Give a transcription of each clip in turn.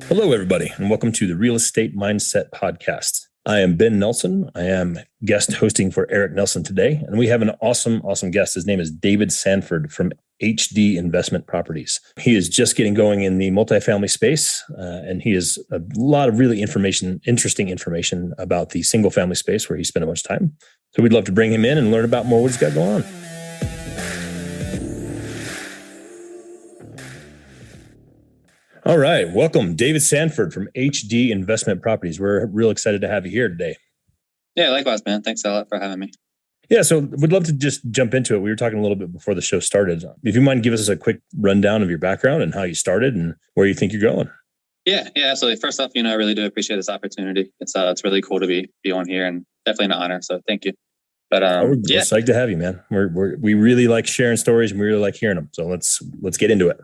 Hello, everybody, and welcome to the Real Estate Mindset Podcast. I am Ben Nelson. I am guest hosting for Eric Nelson today, and we have an awesome guest. His name is David Sanford from HD Investment Properties. He is just getting going in the multifamily space, and he has a lot of really interesting information about the single family space where he spent a bunch of time. So we'd love to bring him in and learn about more what he's got going on. All right. Welcome, David Sanford from HD Investment Properties. We're real excited to have you here today. Yeah, likewise, man. Thanks a lot for having me. Yeah, so we'd love to just jump into it. We were talking a little bit before the show started. If you mind, give us a quick rundown of your background and how you started and where you think you're going. Yeah, absolutely. First off, I really do appreciate this opportunity. It's really cool to be on here and definitely an honor. So thank you. But we're psyched to have you, man. We really like sharing stories and we really like hearing them. So let's get into it.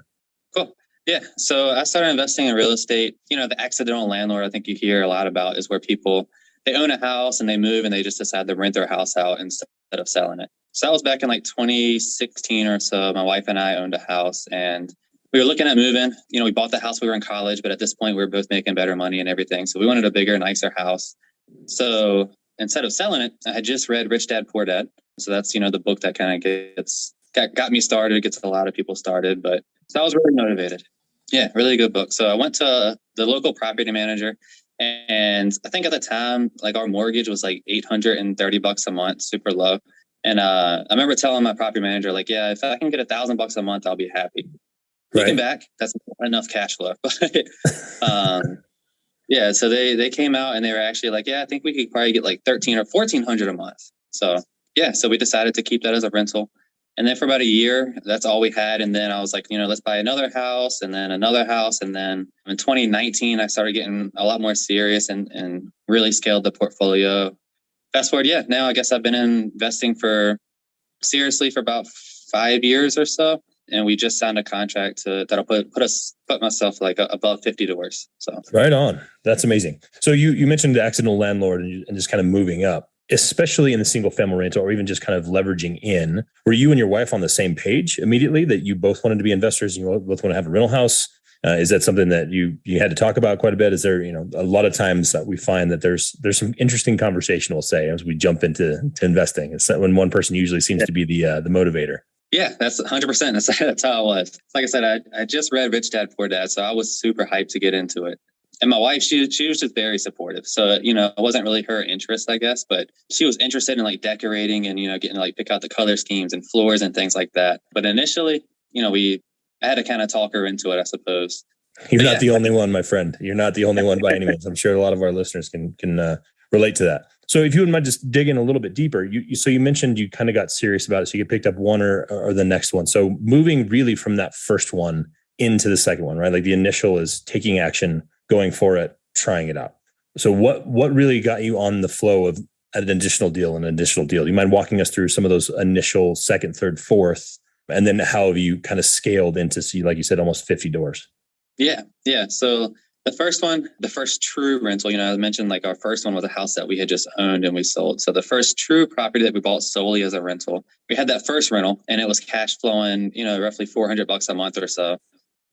Cool. Yeah. So I started investing in real estate. The accidental landlord I think you hear a lot about is where people, they own a house and they move and they just decide to rent their house out instead of selling it. So that was back in like 2016 or so. My wife and I owned a house and we were looking at moving. We bought the house. We were in college, but at this point we were both making better money and everything. So we wanted a bigger, nicer house. So instead of selling it, I had just read Rich Dad, Poor Dad. So that's, the book that kind of got me started, gets a lot of people started. But so I was really motivated. Yeah, really good book. So I went to the local property manager and I think at the time, like our mortgage was like $830 a month, super low. And I remember telling my property manager, like, yeah, if I can get $1,000 a month, I'll be happy. Looking back, that's not enough cash flow. Yeah, so they came out and they were actually like, yeah, I think we could probably get like $1,300 or $1,400 a month. So yeah, so we decided to keep that as a rental. And then for about a year, that's all we had. And then I was like, let's buy another house and then another house. And then in 2019, I started getting a lot more serious and really scaled the portfolio. Fast forward, yeah, now I guess I've been investing seriously for about 5 years or so. And we just signed a contract that'll put myself like above 50 doors. So right on. That's amazing. So you mentioned the accidental landlord and just kind of moving up, especially in the single family rental or even just kind of leveraging in. Were you and your wife on the same page immediately that you both wanted to be investors and you both want to have a rental house? Is that something that you had to talk about quite a bit? Is there, a lot of times that we find that there's some interesting conversation, we'll say, as we jump into investing. It's when one person usually seems to be the motivator. Yeah, that's 100%. That's how it was. Like I said, I just read Rich Dad, Poor Dad, so I was super hyped to get into it. And my wife, she was just very supportive. So, it wasn't really her interest, I guess, but she was interested in like decorating and, getting to like pick out the color schemes and floors and things like that. But initially, I had to kind of talk her into it, I suppose. You're not the only one, my friend. You're not the only one by any means. I'm sure a lot of our listeners can relate to that. So if you wouldn't mind just digging a little bit deeper, you mentioned you kind of got serious about it. So you picked up one or the next one. So moving really from that first one into the second one, right? Like the initial is taking action, going for it, trying it out. So what really got you on the flow of an additional deal? Do you mind walking us through some of those initial second, third, fourth, and then how have you kind of scaled into, like you said, almost 50 doors? Yeah. So the first true rental, I mentioned like our first one was a house that we had just owned and we sold. So the first true property that we bought solely as a rental, we had that first rental and it was cash flowing, roughly $400 a month or so.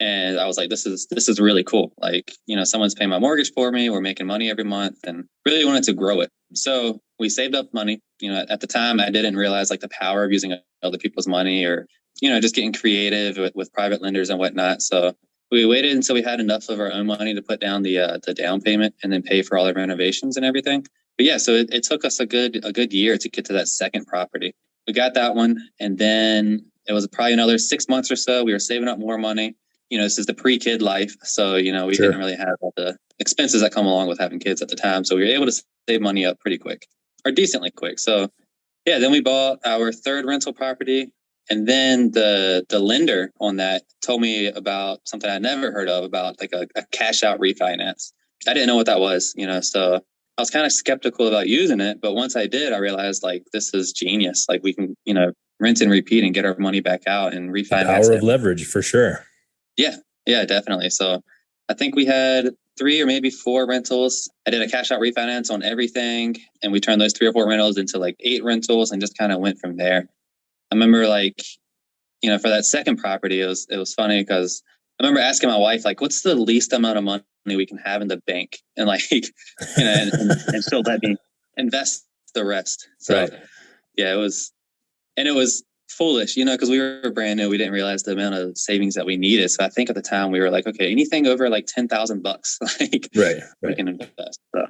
And I was like, this is really cool. Like, someone's paying my mortgage for me. We're making money every month and really wanted to grow it. So we saved up money. At the time I didn't realize like the power of using other people's money or, just getting creative with private lenders and whatnot. So we waited until we had enough of our own money to put down the down payment and then pay for all the renovations and everything. But yeah, so it took us a good year to get to that second property. We got that one. And then it was probably another 6 months or so. We were saving up more money. This is the pre-kid life. So, we didn't really have all the expenses that come along with having kids at the time. So we were able to save money up pretty quick or decently quick. So yeah, then we bought our third rental property. And then the lender on that told me about something I never heard of, about like a cash out refinance. I didn't know what that was, so I was kind of skeptical about using it. But once I did, I realized like, this is genius. Like we can, rinse and repeat and get our money back out and refinance. The power of leverage for sure. Yeah, definitely. So I think we had 3 or maybe 4 rentals. I did a cash out refinance on everything. And we turned those 3 or 4 rentals into like 8 rentals and just kind of went from there. I remember like, for that second property, it was funny because I remember asking my wife, like, what's the least amount of money we can have in the bank and like, and still let me invest the rest. So Right. yeah, it was foolish, because we were brand new. We didn't realize the amount of savings that we needed. So I think at the time we were like, okay, anything over like $10,000, like Right. we can invest. So.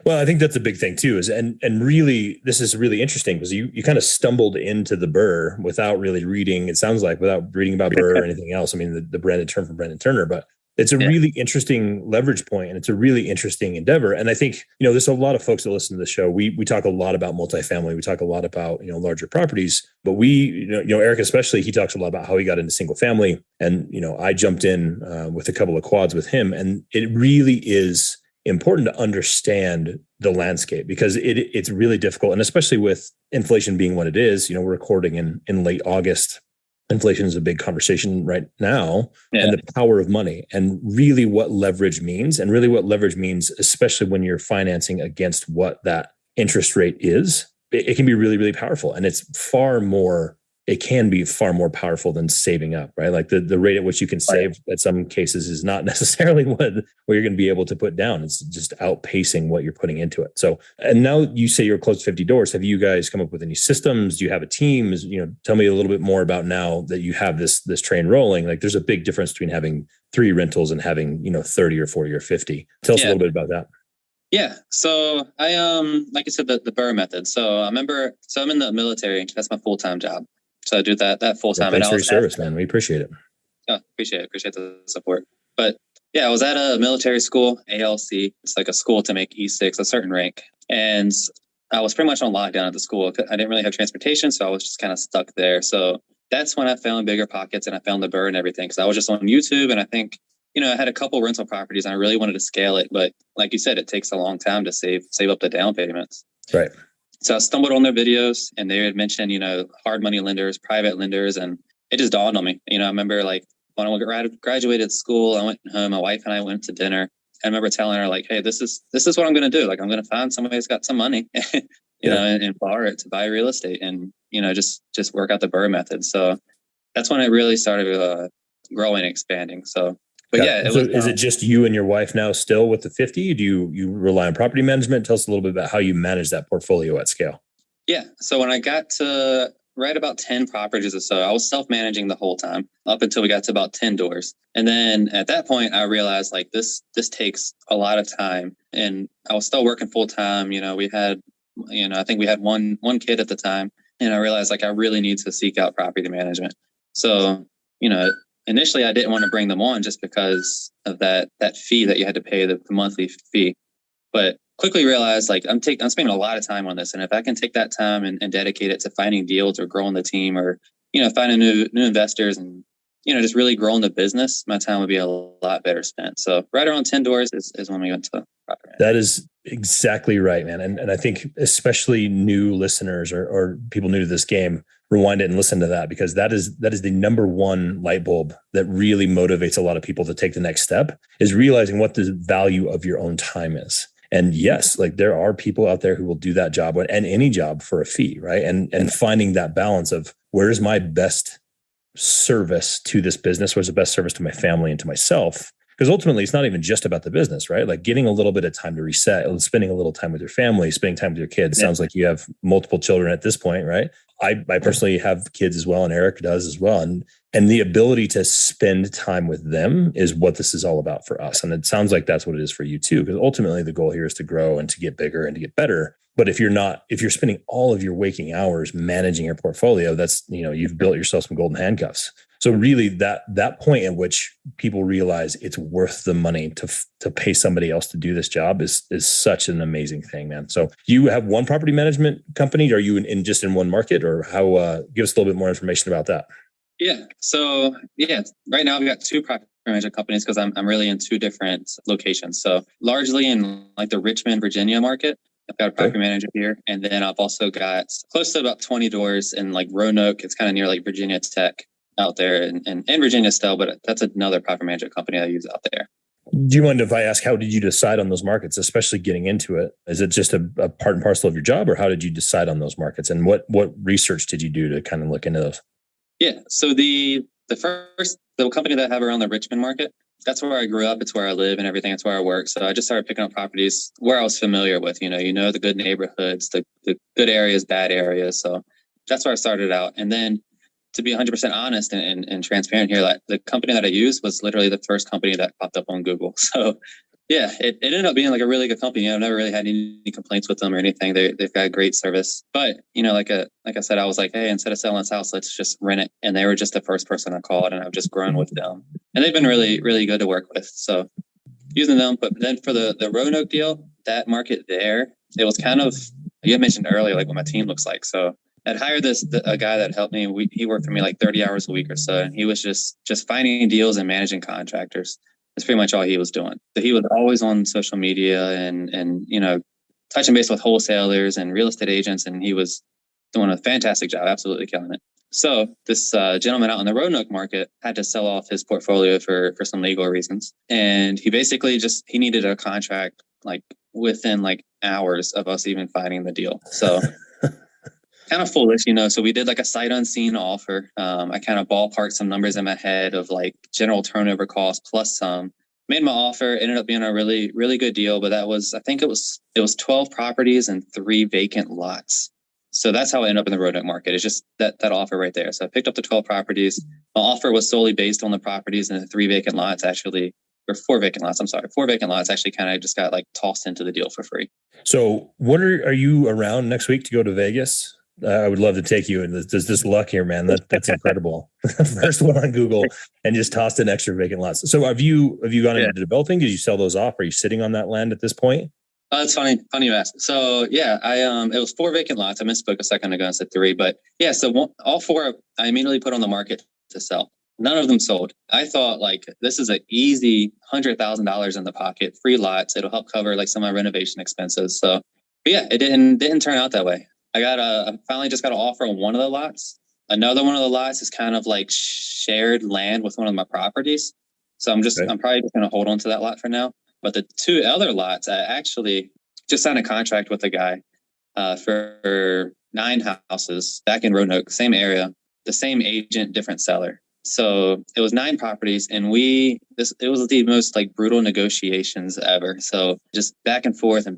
Well, I think that's a big thing too, and really, this is really interesting because you kind of stumbled into the BRRRR without really reading. It sounds like without reading about BRRRR or anything else. I mean, the branded term from Brendan Turner, but it's a really interesting leverage point, and it's a really interesting endeavor. And I think there's a lot of folks that listen to the show. We talk a lot about multifamily. We talk a lot about larger properties, but we Eric especially, he talks a lot about how he got into single family, and I jumped in with a couple of quads with him, and it really is important to understand the landscape because it's really difficult. And especially with inflation being what it is, we're recording in late August. Inflation is a big conversation right now, and the power of money and really what leverage means, especially when you're financing against what that interest rate is, it can be really, really powerful. And it can be far more powerful than saving up, right? Like the rate at which you can save at some cases is not necessarily what you're going to be able to put down. It's just outpacing what you're putting into it. So, and now you say you're close to 50 doors. Have you guys come up with any systems? Do you have a team? Tell me a little bit more about now that you have this train rolling. Like there's a big difference between having 3 rentals and having, 30 or 40 or 50. Tell us a little bit about that. Yeah. So I, like I said, the BRRRR method. So I'm in the military. That's my full-time job. So I do that full time. Thanks for your service, man. We appreciate it. Oh, appreciate it. Appreciate the support. But yeah, I was at a military school, ALC. It's like a school to make E6 a certain rank. And I was pretty much on lockdown at the school. I didn't really have transportation, so I was just kind of stuck there. So that's when I found BiggerPockets and I found the BRRRR and everything. Because I was just on YouTube, and I think, I had a couple rental properties and I really wanted to scale it. But like you said, it takes a long time to save up the down payments. Right. So I stumbled on their videos, and they had mentioned, hard money lenders, private lenders, and it just dawned on me. I remember like when I graduated school, I went home, my wife and I went to dinner. I remember telling her like, hey, this is what I'm going to do. Like I'm going to find somebody who's got some money, and borrow it to buy real estate and, just work out the BRRRR method. So that's when it really started growing, expanding. So. But is it just you and your wife now still with the 50? Do you rely on property management? Tell us a little bit about how you manage that portfolio at scale. Yeah. So when I got to right about 10 properties or so, I was self-managing the whole time up until we got to about 10 doors. And then at that point, I realized like this takes a lot of time, and I was still working full time. We had, I think we had one kid at the time, and I realized like I really need to seek out property management. So, initially, I didn't want to bring them on just because of that fee that you had to pay, the monthly fee. But quickly realized like I'm spending a lot of time on this, and if I can take that time and dedicate it to finding deals or growing the team, or finding new investors and just really growing the business, my time would be a lot better spent. So right around 10 doors is when we went to property management. That is exactly right, man. And I think especially new listeners or people new to this game, rewind it and listen to that, because that is the number one light bulb that really motivates a lot of people to take the next step, is realizing what the value of your own time is. And yes, like there are people out there who will do that job and any job for a fee, right? And finding that balance of where's my best service to this business, where's the best service to my family and to myself. Because ultimately, it's not even just about the business, right? Like getting a little bit of time to reset, spending a little time with your family, spending time with your kids. Sounds like you have multiple children at this point, right? I personally have kids as well, and Eric does as well. And the ability to spend time with them is what this is all about for us. And it sounds like that's what it is for you too, because ultimately the goal here is to grow and to get bigger and to get better. But if you're spending all of your waking hours managing your portfolio, that's, you've built yourself some golden handcuffs. So really that point at which people realize it's worth the money to pay somebody else to do this job is such an amazing thing, man. So you have one property management company? Are you in just in one market, or how, give us a little bit more information about that? Yeah. So right now I've got 2 property management companies because I'm really in 2 different locations. So largely in like the Richmond, Virginia market. I've got a property manager here. And then I've also got close to about 20 doors in like Roanoke. It's kind of near like Virginia Tech out there, and Virginia still, but that's another property management company I use out there. Do you mind if I ask, how did you decide on those markets, especially getting into it? Is it just a part and parcel of your job, or how did you decide on those markets? And what research did you do to kind of look into those? Yeah. So the company that I have around the Richmond market, that's where I grew up. It's where I live and everything. It's where I work. So I just started picking up properties where I was familiar with, the good neighborhoods, the good areas, bad areas. So that's where I started out. And then to be 100% honest and transparent here, like the company that I used was literally the first company that popped up on Google. So yeah, it ended up being like a really good company. I've never really had any complaints with them or anything. They've got great service. But, like I said, I was like, hey, instead of selling this house, let's just rent it. And they were just the first person I called, and I've just grown with them. And they've been really, really good to work with. So using them. But then for the Roanoke deal, that market there, it was kind of, you had mentioned earlier, like what my team looks like. So I'd hired a guy that helped me. He worked for me like 30 hours a week or so. And he was just finding deals and managing contractors. That's pretty much all he was doing. So he was always on social media and touching base with wholesalers and real estate agents. And he was doing a fantastic job, absolutely killing it. So this gentleman out in the Roanoke market had to sell off his portfolio for some legal reasons. And he basically he needed a contract like within like hours of us even finding the deal. So kind of foolish, so we did like a sight unseen offer. I kind of ballparked some numbers in my head of like general turnover costs plus some. Made my offer, ended up being a really, really good deal. But I think it was 12 properties and 3 vacant lots. So that's how I ended up in the Roanoke market. It's just that offer right there. So I picked up the 12 properties. My offer was solely based on the properties, and the 3 vacant lots actually, or 4 vacant lots. I'm sorry, 4 vacant lots actually kind of just got like tossed into the deal for free. So are you around next week to go to Vegas? I would love to take you, and there's this luck here, man. That's incredible. First one on Google, and just tossed in extra vacant lots. So have you gone into developing? Did you sell those off? Are you sitting on that land at this point? It's funny you ask. So yeah, it was 4 vacant lots. I misspoke a second ago and said 3, but yeah. So all 4 I immediately put on the market to sell. None of them sold. I thought like this is an easy $100,000 in the pocket, free lots. It'll help cover like some of my renovation expenses. So, but yeah, it didn't turn out that way. I finally just got an offer on one of the lots. Another one of the lots is kind of like shared land with one of my properties. So I'm probably just going to hold on to that lot for now. But the 2 other lots, I actually just signed a contract with a guy for 9 houses back in Roanoke, same area, the same agent, different seller. So it was 9 properties, and it was the most like brutal negotiations ever. So just back and forth. And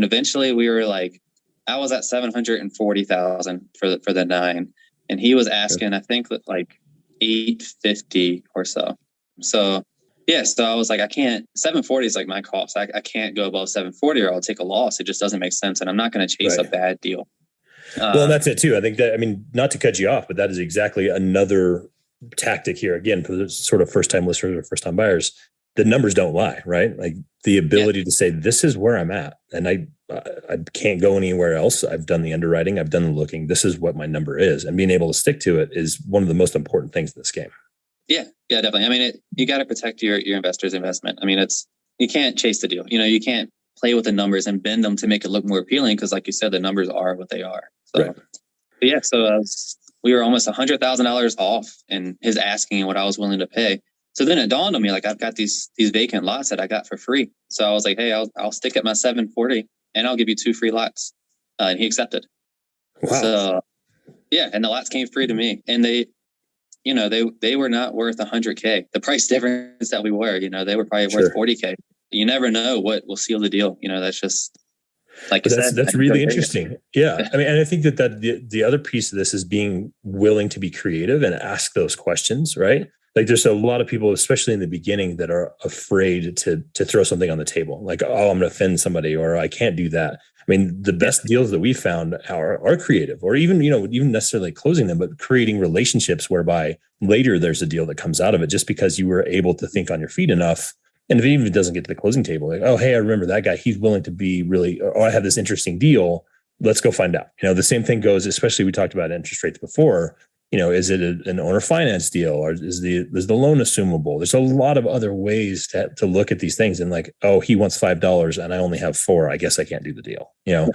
eventually we were like, I was at $740,000 for the 9, and he was asking, I think like $850 or so. So yeah, so I was like, I can't. 740 is like my cost. I can't go above 740, or I'll take a loss. It just doesn't make sense, and I'm not going to chase a bad deal. Well, and that's it too. I think that, not to cut you off, but that is exactly another tactic here. Again, for the sort of first time listeners or first time buyers, the numbers don't lie, right? Like the ability to say, this is where I'm at, and I can't go anywhere else. I've done the underwriting, I've done the looking. This is what my number is, and being able to stick to it is one of the most important things in this game. Yeah, definitely. You got to protect your investor's investment. You can't chase the deal. You can't play with the numbers and bend them to make it look more appealing because, like you said, the numbers are what they are. So, right. Yeah. So we were almost $100,000 off in his asking and what I was willing to pay. So then it dawned on me, like I've got these vacant lots that I got for free. So I was like, hey, I'll stick at my 740 and I'll give you 2 free lots. And he accepted. Wow. So yeah, and the lots came free to me, and they were not worth $100K. The price difference that we were, they were probably worth $40K. You never know what will seal the deal. That's just like you said. That's really interesting. Yeah. And I think that the other piece of this is being willing to be creative and ask those questions, right? Like there's a lot of people, especially in the beginning, that are afraid to throw something on the table. Like, oh, I'm going to offend somebody, or I can't do that. The best deals that we found are creative, or even necessarily closing them, but creating relationships whereby later there's a deal that comes out of it just because you were able to think on your feet enough. And if it even doesn't get to the closing table, like, oh, hey, I remember that guy. He's willing to be really, oh, I have this interesting deal. Let's go find out. The same thing goes, especially we talked about interest rates before. Is it an owner finance deal, or is the loan assumable? There's a lot of other ways to look at these things, and like, oh, he wants $5 and I only have 4. I guess I can't do the deal. Yeah.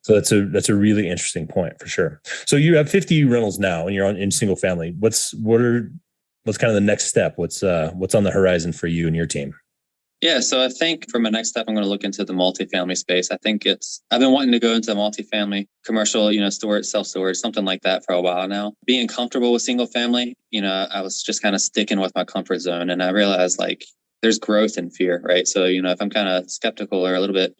So that's a really interesting point for sure. So you have 50 rentals now, and you're in single family. What's kind of the next step? What's on the horizon for you and your team? Yeah, so I think for my next step, I'm going to look into the multifamily space. I've been wanting to go into multifamily, commercial, storage, self-storage, something like that for a while now. Being comfortable with single family, I was just kind of sticking with my comfort zone. And I realized like there's growth in fear, right? So, if I'm kind of skeptical or a little bit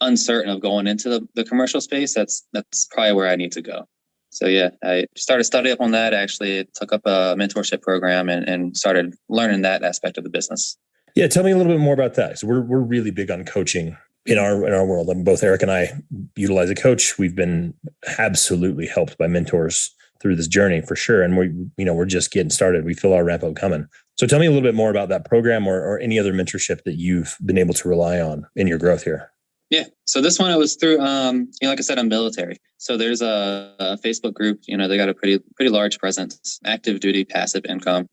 uncertain of going into the commercial space, that's probably where I need to go. So yeah, I started studying up on that. Actually, took up a mentorship program and started learning that aspect of the business. Yeah, tell me a little bit more about that. So we're really big on coaching in our world. And both Eric and I utilize a coach. We've been absolutely helped by mentors through this journey for sure. And we're just getting started. We feel our ramp up coming. So tell me a little bit more about that program or any other mentorship that you've been able to rely on in your growth here. Yeah. So this one, it was through, like I said, I'm military. So there's a Facebook group, they got a pretty large presence, active duty, passive income,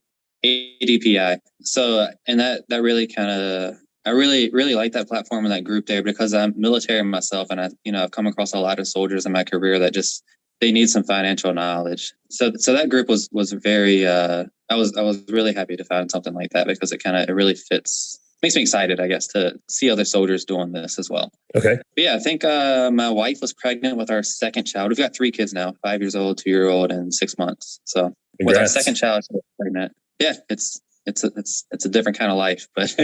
ADPI. So, and that really I really like that platform and that group there because I'm military myself. And I've come across a lot of soldiers in my career that they need some financial knowledge. So that group was very, I was really happy to find something like that because it really fits. Makes me excited, I guess, to see other soldiers doing this as well. Okay. But yeah, I think my wife was pregnant with our second child. We've got 3 kids now, 5 years old, 2-year-old, and 6 months. So Congrats. With our second child, she was pregnant. Yeah, it's a different kind of life, but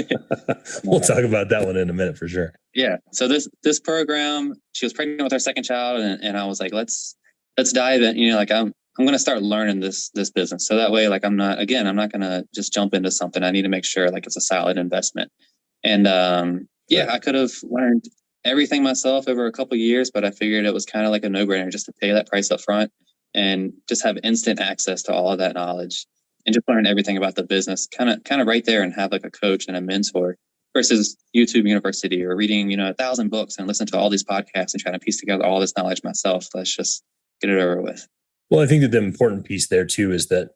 we'll talk about that one in a minute for sure. Yeah. So this program, she was pregnant with our second child, and I was like, let's dive in. I'm going to start learning this business. So that way, I'm not going to just jump into something. I need to make sure it's a solid investment. And I could have learned everything myself over a couple of years, but I figured it was kind of like a no-brainer just to pay that price up front and just have instant access to all of that knowledge and just learn everything about the business kind of right there and have a coach and a mentor versus YouTube University or reading, 1,000 books and listen to all these podcasts and trying to piece together all this knowledge myself. Let's just get it over with. Well, I think that the important piece there too is that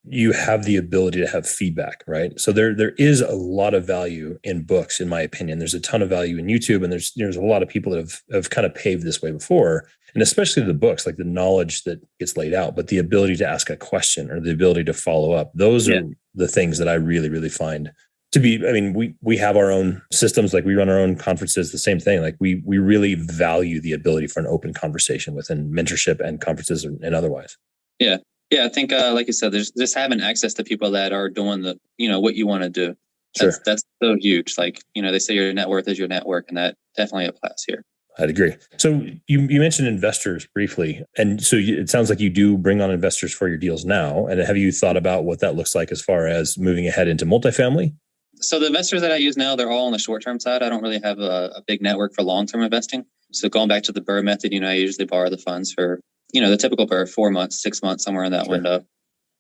you have the ability to have feedback, right? So there is a lot of value in books, in my opinion. There's a ton of value in YouTube, and there's a lot of people that have kind of paved this way before, and especially the books, like the knowledge that gets laid out, but the ability to ask a question or the ability to follow up. Those are the things that I really, really find to be. I mean, we have our own systems, like we run our own conferences, the same thing. Like we really value the ability for an open conversation within mentorship and conferences and otherwise. Yeah. Yeah. I think, like you said, there's just having access to people that are doing what you want to do. That's so huge. They say your net worth is your network, and that definitely applies here. I'd agree. So you mentioned investors briefly. And so it sounds like you do bring on investors for your deals now. And have you thought about what that looks like as far as moving ahead into multifamily? So the investors that I use now, they're all on the short-term side. I don't really have a big network for long-term investing. So going back to the BRRRR method, I usually borrow the funds for, the typical BRRRR, 4 months, 6 months, somewhere in that window,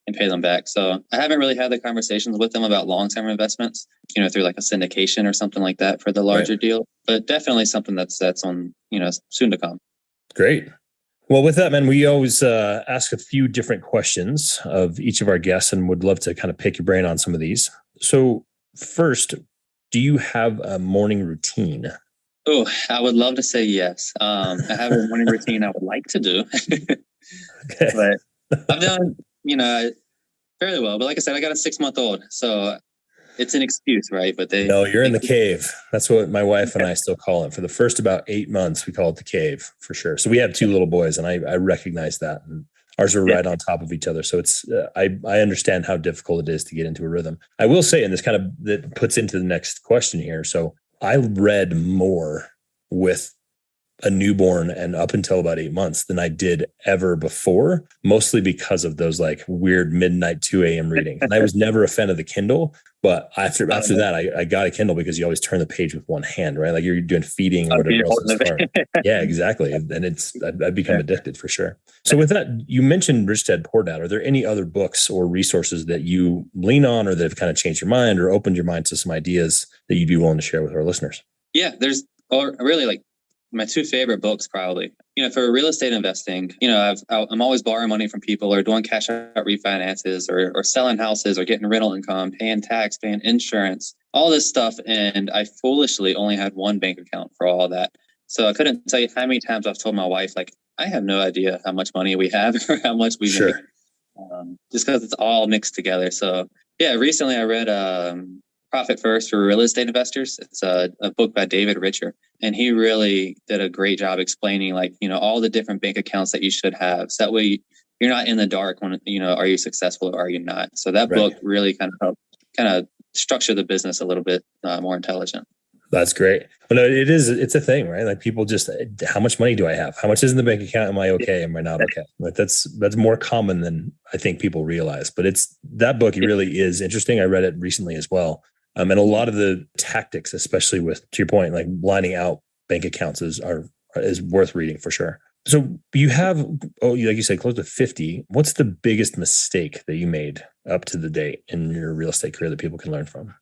and pay them back. So I haven't really had the conversations with them about long-term investments, through a syndication or something like that for the larger deal. But definitely something that's on, soon to come. Great. Well, with that, man, we always ask a few different questions of each of our guests and would love to kind of pick your brain on some of these. So first, do you have a morning routine? Oh, I would love to say yes. I have a morning routine I would like to do, but I've done, fairly well. But like I said, I got a 6-month-old, so it's an excuse, right? But No, you're in the cave. That's what my wife and I still call it. For the first about 8 months, we call it the cave for sure. So we have 2 little boys, and I recognize that. And ours are right on top of each other. So it's I understand how difficult it is to get into a rhythm. I will say, and this kind of that puts into the next question here. So I read more with a newborn and up until about 8 months than I did ever before, mostly because of those weird midnight 2 a.m. readings. And I was never a fan of the Kindle, but after that, I got a Kindle because you always turn the page with one hand, right? Like you're doing feeding or whatever else is far. Yeah, exactly. And I've become addicted for sure. So with that, you mentioned Rich Dad Poor Dad. Are there any other books or resources that you lean on or that have kind of changed your mind or opened your mind to some ideas that you'd be willing to share with our listeners? Yeah, there's really my 2 favorite books, probably. For real estate investing, I'm always borrowing money from people or doing cash out refinances or selling houses or getting rental income, paying tax, paying insurance, all this stuff. And I foolishly only had one bank account for all of that. So I couldn't tell you how many times I've told my wife, I have no idea how much money we have or how much we make, just because it's all mixed together. So yeah, recently I read Profit First for Real Estate Investors. It's a book by David Richer, and he really did a great job explaining all the different bank accounts that you should have. So that way you're not in the dark when, are you successful or are you not? So that book really kind of helped structure the business a little bit more intelligent. That's great. But no, it's a thing, right? Like people just, how much money do I have? How much is in the bank account? Am I okay? Am I not okay? Like that's more common than I think people realize, but that book really is interesting. I read it recently as well. And a lot of the tactics, especially with, to your point, like lining out bank accounts is worth reading for sure. So you have, like you said, close to 50. What's the biggest mistake that you made up to the date in your real estate career that people can learn from?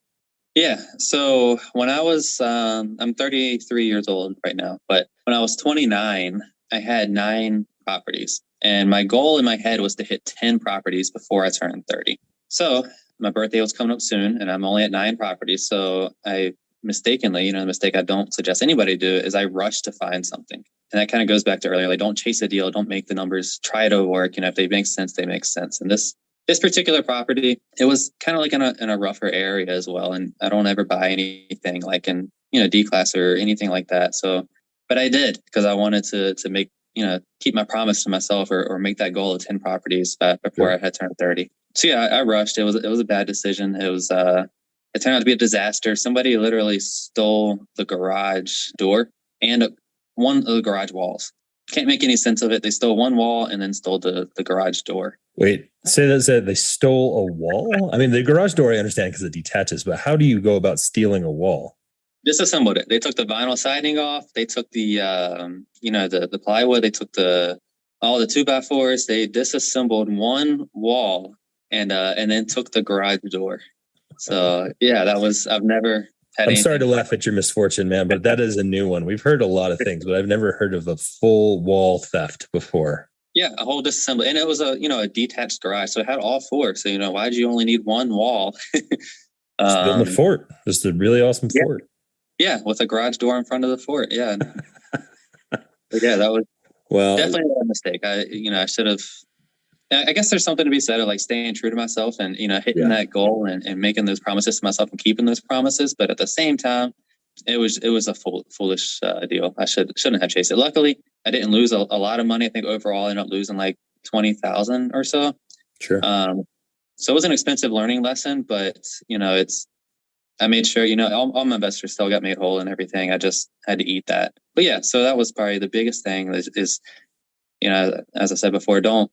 Yeah. So when I was, I'm 33 years old right now, but when I was 29, I had 9 properties, and my goal in my head was to hit 10 properties before I turned 30. So my birthday was coming up soon, and I'm only at 9 properties. So I mistakenly, the mistake I don't suggest anybody do is I rush to find something. And that kind of goes back to earlier, like don't chase a deal, don't make the numbers, try to work. If they make sense, they make sense. And this particular property, it was kind of like in a rougher area as well. And I don't ever buy anything like in, D-class or anything like that. So, but I did because I wanted to make, keep my promise to myself or make that goal of 10 properties before I had turned 30. So yeah, I rushed. It was a bad decision. It turned out to be a disaster. Somebody literally stole the garage door and one of the garage walls. Can't make any sense of it. They stole one wall and then stole the garage door. Wait, say that they stole a wall? I mean, the garage door, I understand because it detaches, but how do you go about stealing a wall? Disassembled it. They took the vinyl siding off. They took the, the plywood. They took all the 2x4s. They disassembled one wall and then took the garage door. So yeah, I've never had. I'm sorry to laugh at your misfortune, man, but that is a new one. We've heard a lot of things, but I've never heard of a full wall theft before. Yeah, a whole disassembly, and it was a detached garage, so it had all 4. So why did you only need one wall? Building a fort, just a really awesome fort. Yeah, with a garage door in front of the fort. Yeah, but yeah, that was definitely a mistake. I should have. I guess there's something to be said of like staying true to myself and hitting that goal and making those promises to myself and keeping those promises. But at the same time, it was a foolish deal. I shouldn't have chased it. Luckily, I didn't lose a lot of money. I think overall I ended up losing like 20,000 or so. Sure. So it was an expensive learning lesson, but I made sure all my investors still got made whole and everything. I just had to eat that. But yeah, so that was probably the biggest thing is as I said before, don't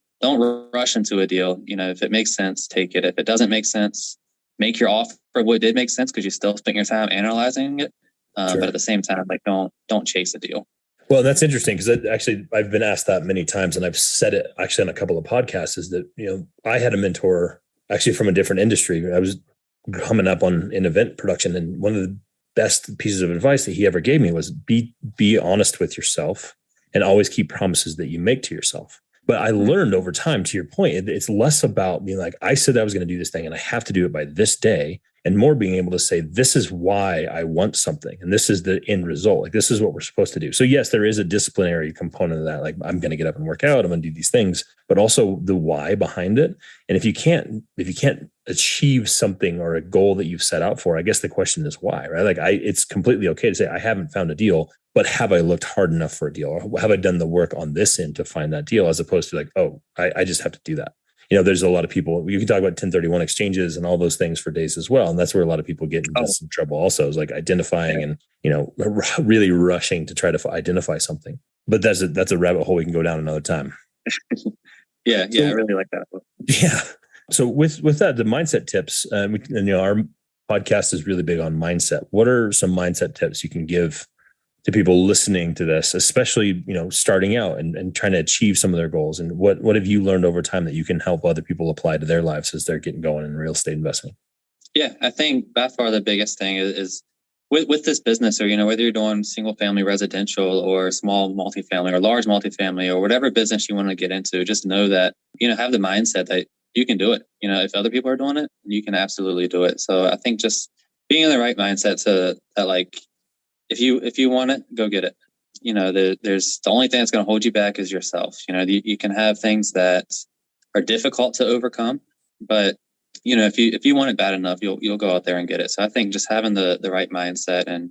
rush into a deal. If it makes sense, take it. If it doesn't make sense, make your offer what did make sense because you still spent your time analyzing it. Sure. But at the same time, like don't chase a deal. Well, that's interesting because actually I've been asked that many times, and I've said it actually on a couple of podcasts. Is that I had a mentor actually from a different industry. I was coming up in event production, and one of the best pieces of advice that he ever gave me was be honest with yourself and always keep promises that you make to yourself. But I learned over time, to your point, it's less about being like, I said I was going to do this thing and I have to do it by this day, and more being able to say, this is why I want something. And this is the end result. Like, this is what we're supposed to do. So yes, there is a disciplinary component of that. Like, I'm going to get up and work out. I'm going to do these things, but also the why behind it. And if you can't achieve something or a goal that you've set out for, I guess the question is why, right? Like it's completely okay to say, I haven't found a deal, but have I looked hard enough for a deal? Or have I done the work on this end to find that deal, as opposed to like, oh, I just have to do that. There's a lot of people, you can talk about 1031 exchanges and all those things for days as well. And that's where a lot of people get into some trouble also, is like identifying and, really rushing to try to identify something. But that's a rabbit hole we can go down another time. Yeah. I really like that. Yeah. So with that, the mindset tips, our podcast is really big on mindset. What are some mindset tips you can give to people listening to this, especially, starting out and trying to achieve some of their goals? And what have you learned over time that you can help other people apply to their lives as they're getting going in real estate investing? Yeah, I think by far the biggest thing is with this business, or, whether you're doing single family residential or small multifamily or large multifamily or whatever business you want to get into, just know that, have the mindset that you can do it. If other people are doing it, you can absolutely do it. So I think just being in the right mindset that like, if you want it, go get it. There's the only thing that's going to hold you back is yourself. You can have things that are difficult to overcome, but if you want it bad enough, you'll go out there and get it. So I think just having the right mindset and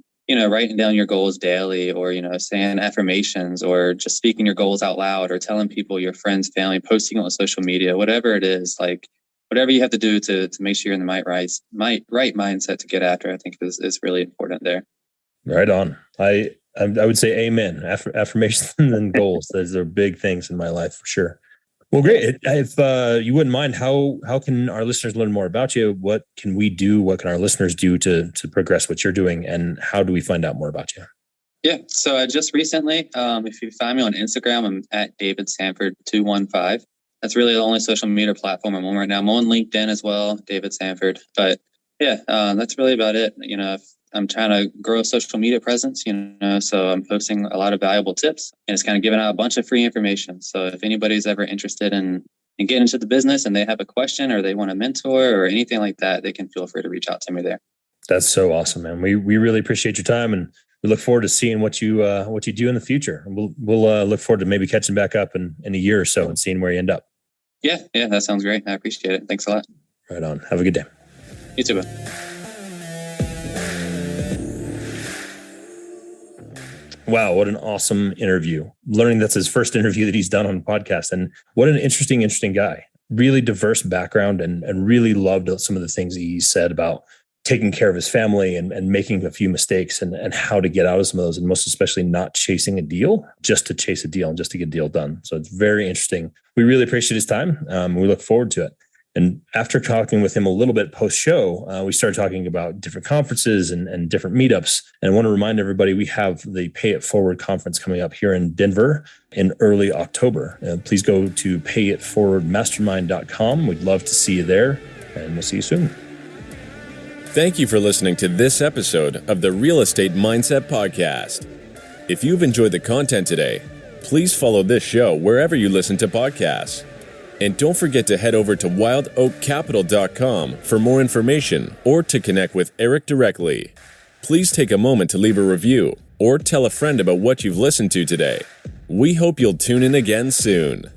writing down your goals daily, or saying affirmations, or just speaking your goals out loud, or telling people, your friends, family, posting on social media, whatever it is, like whatever you have to do to make sure you're in the right mindset to get after, I think is really important there. Right on. I would say amen. Affirmations and goals. Those are big things in my life for sure. Well, great. If you wouldn't mind, how can our listeners learn more about you? What can we do? What can our listeners do to progress what you're doing? And how do we find out more about you? Yeah. So I just recently, if you find me on Instagram, I'm at David Sanford 215. That's really the only social media platform I'm on right now. I'm on LinkedIn as well, David Sanford. But yeah, that's really about it. I'm trying to grow a social media presence, so I'm posting a lot of valuable tips and it's kind of giving out a bunch of free information. So if anybody's ever interested in getting into the business and they have a question or they want a mentor or anything like that, they can feel free to reach out to me there. That's so awesome, man. We really appreciate your time, and we look forward to seeing what you do in the future. And we'll look forward to maybe catching back up in a year or so and seeing where you end up. Yeah, that sounds great. I appreciate it. Thanks a lot. Right on. Have a good day. You too, man. Wow, what an awesome interview. Learning that's his first interview that he's done on a podcast. And what an interesting guy. Really diverse background, and really loved some of the things that he said about taking care of his family and making a few mistakes and how to get out of some of those, and most especially not chasing a deal just to chase a deal and just to get a deal done. So it's very interesting. We really appreciate his time. We look forward to it. And after talking with him a little bit post-show, we started talking about different conferences and different meetups. And I want to remind everybody, we have the Pay It Forward conference coming up here in Denver in early October. Please go to payitforwardmastermind.com. We'd love to see you there, and we'll see you soon. Thank you for listening to this episode of the Real Estate Mindset Podcast. If you've enjoyed the content today, please follow this show wherever you listen to podcasts. And don't forget to head over to wildoakcapital.com for more information or to connect with Eric directly. Please take a moment to leave a review or tell a friend about what you've listened to today. We hope you'll tune in again soon.